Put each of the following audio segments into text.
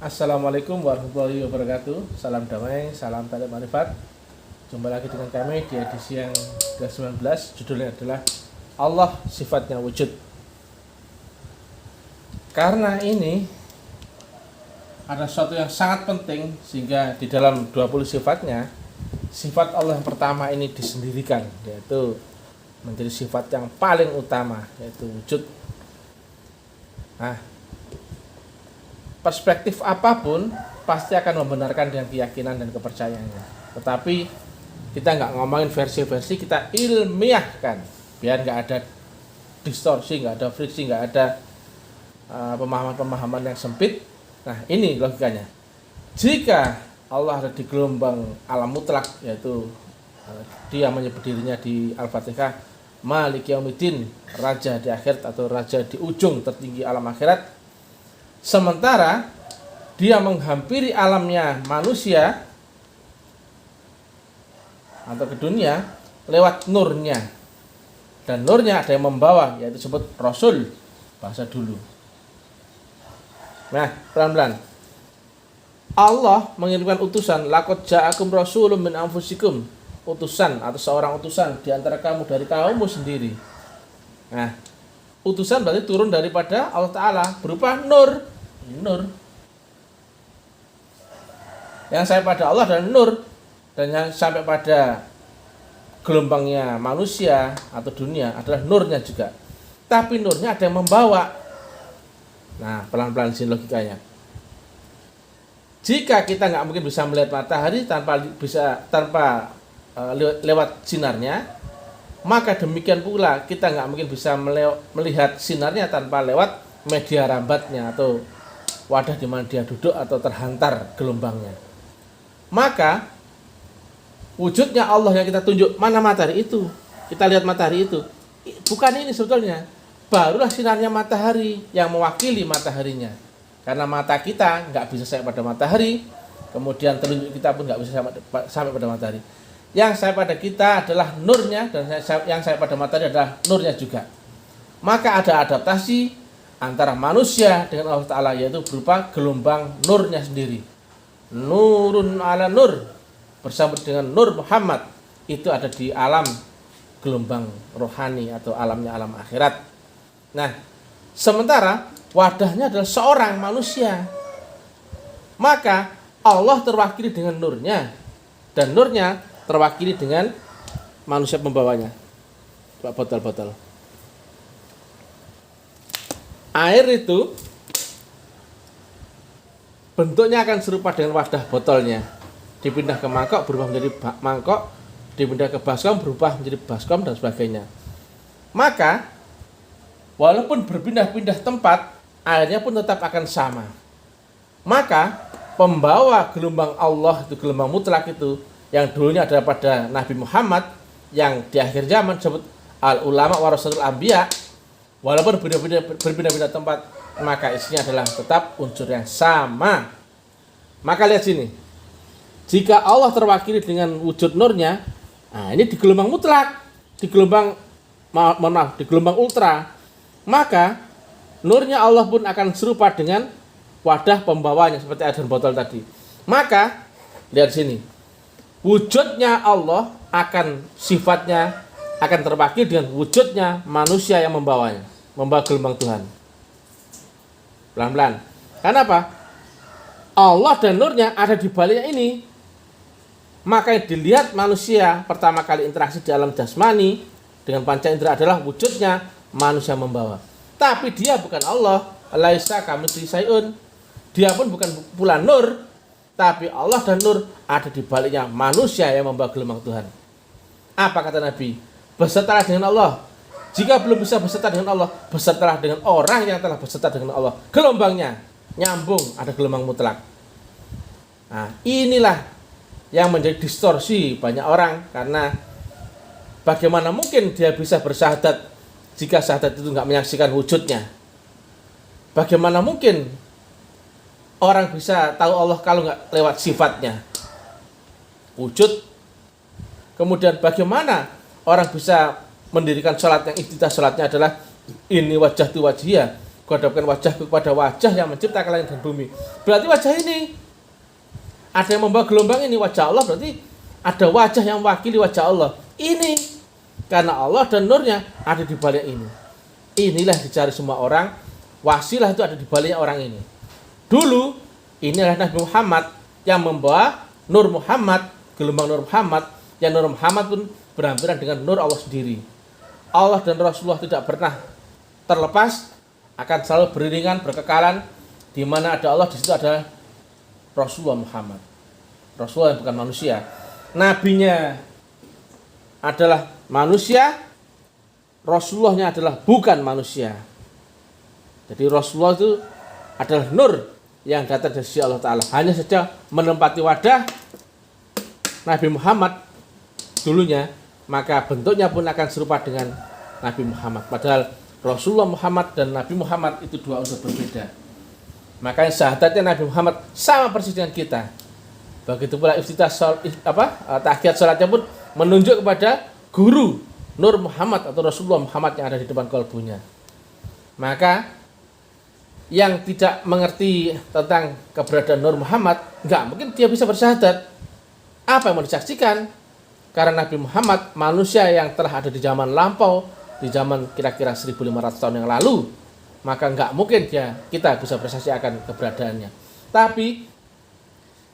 Assalamualaikum warahmatullahi wabarakatuh. Salam damai, salam taklim marifat. Jumpa lagi dengan kami di edisi yang ke-19. Judulnya adalah Allah sifatnya wujud. Karena ini ada sesuatu yang sangat penting, sehingga di dalam 20 sifatnya, sifat Allah yang pertama ini disendirikan, yaitu menjadi sifat yang paling utama, yaitu wujud. Nah, perspektif apapun pasti akan membenarkan dengan keyakinan dan kepercayaannya. Tetapi kita nggak ngomongin versi-versi, kita ilmiahkan biar nggak ada distorsi, nggak ada friksi, nggak ada pemahaman-pemahaman yang sempit. Nah, ini logikanya. Jika Allah ada di gelombang alam mutlak, yaitu dia menyebut dirinya di Al-Fatihah Maliki Yaumiddin, raja di akhirat atau raja di ujung tertinggi alam akhirat. Sementara dia menghampiri alamnya manusia atau ke dunia lewat nurnya, dan nurnya ada yang membawa, yaitu disebut Rasul bahasa dulu. Nah, pelan-pelan Allah mengirimkan utusan, laqad ja'akum rasulun min anfusikum, utusan atau seorang utusan di antara kamu dari kaummu sendiri. Nah, utusan berarti turun daripada Allah Ta'ala berupa nur. Yang sampai pada Allah adalah nur, dan yang sampai pada gelombangnya manusia atau dunia adalah nurnya juga. Tapi nurnya ada yang membawa. Nah, pelan-pelan sini logikanya. Jika kita nggak mungkin bisa melihat matahari tanpa lewat sinarnya, maka demikian pula kita nggak mungkin bisa melihat sinarnya tanpa lewat media rambatnya atau wadah di mana dia duduk atau terhantar gelombangnya. Maka wujudnya Allah yang kita tunjuk, mana matahari itu? Kita lihat matahari itu. Bukan ini sebetulnya. Barulah sinarnya matahari yang mewakili mataharinya. Karena mata kita nggak bisa sampai pada matahari, kemudian telunjuk kita pun nggak bisa sampai pada matahari. Yang sampai pada kita adalah nurnya, dan yang sampai pada matahari adalah nurnya juga. Maka ada adaptasi antara manusia dengan Allah Ta'ala, yaitu berupa gelombang nurnya sendiri. Nurun ala nur, bersambut dengan nur Muhammad, itu ada di alam gelombang rohani atau alamnya alam akhirat. Nah, sementara wadahnya adalah seorang manusia, maka Allah terwakili dengan nurnya, dan nurnya terwakili dengan manusia pembawanya. Coba botol-botol air itu bentuknya akan serupa dengan wadah botolnya. Dipindah ke mangkok berubah menjadi mangkok, dipindah ke baskom berubah menjadi baskom, dan sebagainya. Maka walaupun berpindah-pindah tempat, airnya pun tetap akan sama. Maka pembawa gelombang Allah itu, gelombang mutlak itu, yang dulunya adalah pada Nabi Muhammad, yang di akhir zaman disebut al-ulama warasatul anbiya, walaupun berpindah-pindah tempat, maka isinya adalah tetap unsur yang sama. Maka lihat sini, jika Allah terwakili dengan wujud nurnya, nah ini di gelombang mutlak, di gelombang di gelombang ultra, maka nurnya Allah pun akan serupa dengan wadah pembawanya seperti air dan botol tadi. Maka lihat sini, wujudnya Allah akan sifatnya akan terwakili dengan wujudnya manusia yang membawanya, membawa gelombang Tuhan. Pelan-pelan. Kenapa? Allah dan nurnya ada di baliknya ini. Maka yang dilihat manusia pertama kali interaksi di alam jasmani dengan panca indera adalah wujudnya manusia membawa. Tapi dia bukan Allah. Laisa kamitslihi syai'un. Dia pun bukan pula nur, tapi Allah dan nur ada di baliknya manusia yang membawa gelombang Tuhan. Apa kata Nabi? Bersertalah dengan Allah. Jika belum bisa berserta dengan Allah, bersertalah dengan orang yang telah berserta dengan Allah. Gelombangnya nyambung, ada gelombang mutlak. Nah, inilah yang menjadi distorsi banyak orang, karena bagaimana mungkin dia bisa bersyahadat jika syahadat itu nggak menyaksikan wujudnya? Bagaimana mungkin orang bisa tahu Allah kalau nggak lewat sifatnya, wujud? Kemudian bagaimana orang bisa mendirikan sholat yang iftitah sholatnya adalah ini wajah tu wajhiyah, hadapkan wajahku kepada wajah yang menciptakan langit dan bumi. Berarti wajah ini ada yang membawa gelombang ini wajah Allah, berarti ada wajah yang mewakili wajah Allah. Ini karena Allah dan nurnya ada di balik ini. Inilah dicari semua orang. Wasilah itu ada di baliknya orang ini. Dulu inilah Nabi Muhammad yang membawa nur Muhammad, gelombang nur Muhammad, yang nur Muhammad pun berhampiran dengan nur Allah sendiri. Allah dan Rasulullah tidak pernah terlepas, akan selalu beriringan, berkekalan. Di mana ada Allah, di situ ada Rasulullah Muhammad. Rasulullah yang bukan manusia. Nabinya adalah manusia, Rasulullahnya adalah bukan manusia. Jadi Rasulullah itu adalah nur yang datang dari sisi Allah Ta'ala. Hanya saja menempati wadah Nabi Muhammad dulunya, maka bentuknya pun akan serupa dengan Nabi Muhammad. Padahal Rasulullah Muhammad dan Nabi Muhammad itu dua unsur berbeda. Makanya syahadatnya Nabi Muhammad sama persis dengan kita. Begitu pula tahiyat salatnya pun menunjuk kepada guru Nur Muhammad atau Rasulullah Muhammad yang ada di depan kalbunya. Maka yang tidak mengerti tentang keberadaan Nur Muhammad, nggak mungkin dia bisa bersyahadat. Apa yang mau disaksikan? Karena Nabi Muhammad manusia yang telah ada di zaman lampau, di zaman kira-kira 1500 tahun yang lalu, maka nggak mungkin kita bisa bersaksi akan keberadaannya. Tapi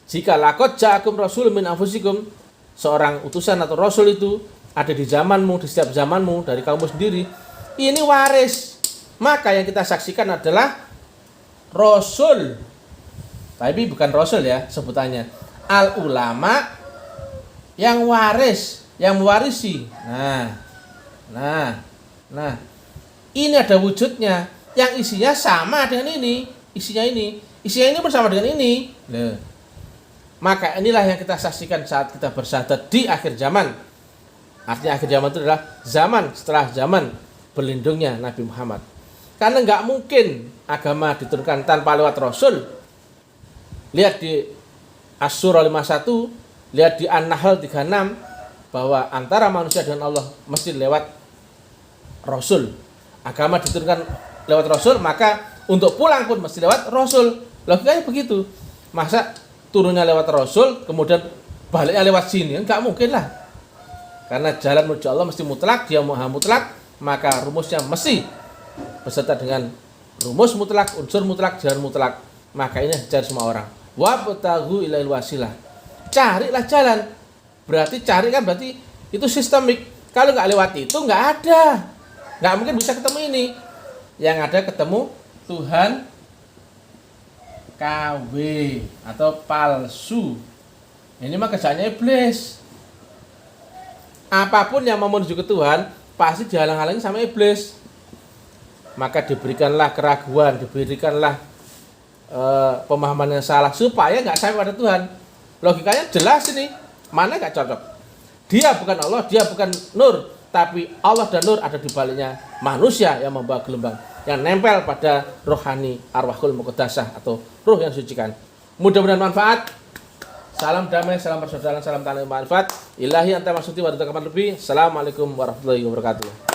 jika laqad ja'akum rasulun min anfusikum, seorang utusan atau rasul itu ada di zamanmu, di setiap zamanmu, dari kaummu sendiri, ini waris. Maka yang kita saksikan adalah rasul. Tapi bukan rasul ya sebutannya. Al ulama yang waris, yang mewarisi. Nah. Ini ada wujudnya yang isinya sama dengan ini. Isinya ini bersama dengan ini. Maka inilah yang kita saksikan saat kita bersyahadat di akhir zaman. Artinya akhir zaman itu adalah zaman setelah zaman berlindungnya Nabi Muhammad. Karena nggak mungkin agama diturunkan tanpa lewat Rasul. Lihat di Asy-Syura 51, lihat di An-Nahl 36, bahwa antara manusia dengan Allah mesti lewat Rasul. Agama diturunkan lewat Rasul, maka untuk pulang pun mesti lewat Rasul. Logikanya begitu. Masa turunnya lewat Rasul, kemudian baliknya lewat sini? Enggak mungkin lah. Karena jalan menuju Allah mesti mutlak, dia maha mutlak, maka rumusnya mesti beserta dengan rumus mutlak, unsur mutlak, jalan mutlak. Maka ini cari semua orang. Wabtaghu ilail wasilah. Carilah jalan. Berarti cari kan berarti itu sistemik. Kalau nggak lewat itu nggak ada. Nggak mungkin bisa ketemu ini. Yang ada ketemu Tuhan KW atau palsu. Ini mah kerjanya iblis. Apapun yang mau menuju ke Tuhan pasti dihalang-halangi sama iblis. Maka diberikanlah keraguan, diberikanlah pemahaman yang salah supaya nggak sampai pada Tuhan. Logikanya jelas ini, mana nggak cocok. Dia bukan Allah, dia bukan Nur, tapi Allah dan Nur ada di baliknya manusia yang membawa gelombang yang nempel pada rohani arwahul muqaddasah atau ruh yang disucikan. Mudah-mudahan manfaat. Salam damai, salam persaudaraan, salam tali manfaat. Ilahi anta maksudi wa ridha kapan lebih. Assalamualaikum warahmatullahi wabarakatuh.